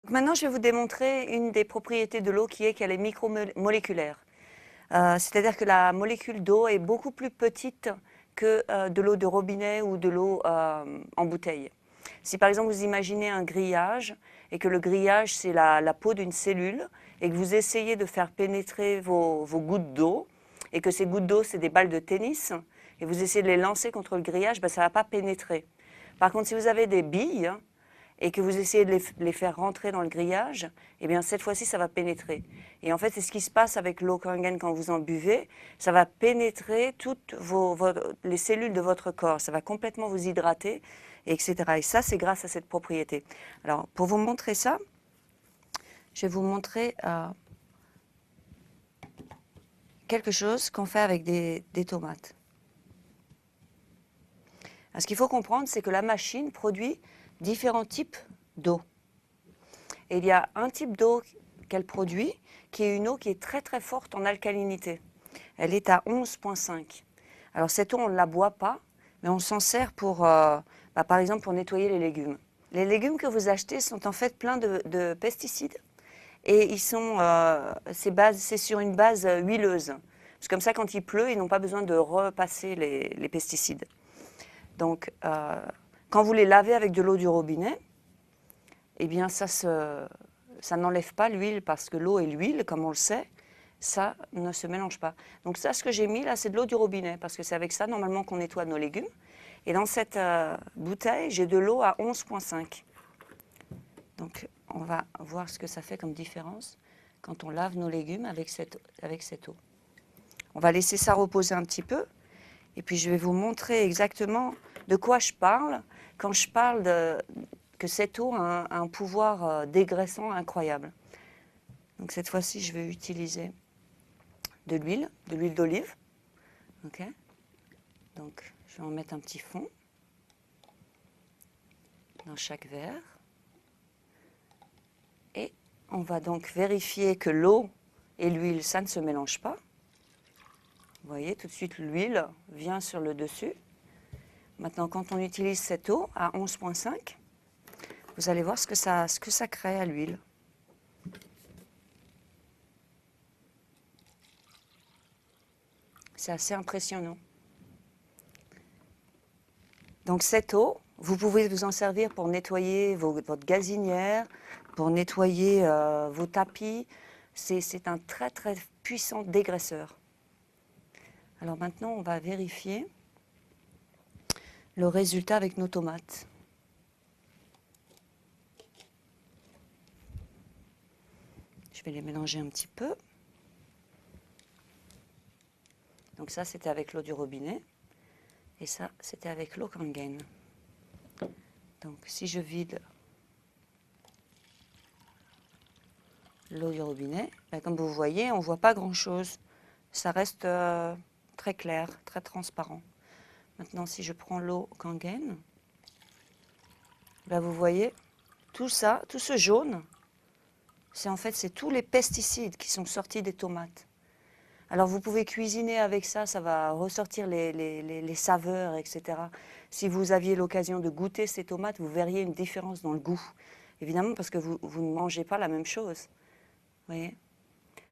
Maintenant, je vais vous démontrer une des propriétés de l'eau qui est qu'elle est micromoléculaire. C'est-à-dire que la molécule d'eau est beaucoup plus petite que de l'eau de robinet ou de l'eau en bouteille. Si par exemple vous imaginez un grillage et que le grillage c'est la peau d'une cellule et que vous essayez de faire pénétrer vos gouttes d'eau et que ces gouttes d'eau c'est des balles de tennis et vous essayez de les lancer contre le grillage, ben, ça ne va pas pénétrer. Par contre, si vous avez des billes et que vous essayez de les faire rentrer dans le grillage, eh bien cette fois-ci ça va pénétrer. Et en fait c'est ce qui se passe avec l'eau Kangen quand vous en buvez, ça va pénétrer toutes les cellules de votre corps, ça va complètement vous hydrater, etc. Et ça c'est grâce à cette propriété. Alors pour vous montrer ça, je vais vous montrer quelque chose qu'on fait avec des tomates. Alors, ce qu'il faut comprendre c'est que la machine produit différents types d'eau. Et il y a un type d'eau qu'elle produit, qui est une eau qui est très très forte en alcalinité. Elle est à 11,5. Alors cette eau, on ne la boit pas, mais on s'en sert pour, par exemple, pour nettoyer les légumes. Les légumes que vous achetez sont en fait pleins de pesticides et ils sont, c'est sur une base huileuse. C'est comme ça, quand il pleut, ils n'ont pas besoin de repasser les pesticides. Donc, quand vous les lavez avec de l'eau du robinet, eh bien ça n'enlève pas l'huile parce que l'eau et l'huile, comme on le sait, ça ne se mélange pas. Donc ça, ce que j'ai mis là, c'est de l'eau du robinet parce que c'est avec ça normalement qu'on nettoie nos légumes. Et dans cette bouteille, j'ai de l'eau à 11,5. Donc on va voir ce que ça fait comme différence quand on lave nos légumes avec cette eau. On va laisser ça reposer un petit peu et puis je vais vous montrer exactement de quoi je parle quand je parle que cette eau a un pouvoir dégraissant incroyable. Donc cette fois-ci, je vais utiliser de l'huile d'olive. Okay. Donc je vais en mettre un petit fond dans chaque verre. Et on va donc vérifier que l'eau et l'huile, ça ne se mélange pas. Vous voyez, tout de suite, l'huile vient sur le dessus. Maintenant, quand on utilise cette eau à 11,5, vous allez voir ce que ça crée à l'huile. C'est assez impressionnant. Donc cette eau, vous pouvez vous en servir pour nettoyer votre gazinière, pour nettoyer vos tapis. C'est un très très puissant dégraisseur. Alors maintenant, on va vérifier le résultat avec nos tomates. Je vais les mélanger un petit peu. Donc ça, c'était avec l'eau du robinet. Et ça, c'était avec l'eau Kangen. Donc si je vide l'eau du robinet, ben, comme vous voyez, on ne voit pas grand-chose. Ça reste très clair, très transparent. Maintenant, si je prends l'eau Kangen, ben, vous voyez, tout ça, tout ce jaune, c'est tous les pesticides qui sont sortis des tomates. Alors vous pouvez cuisiner avec ça, ça va ressortir les saveurs, etc. Si vous aviez l'occasion de goûter ces tomates, vous verriez une différence dans le goût. Évidemment parce que vous ne mangez pas la même chose. Vous voyez ?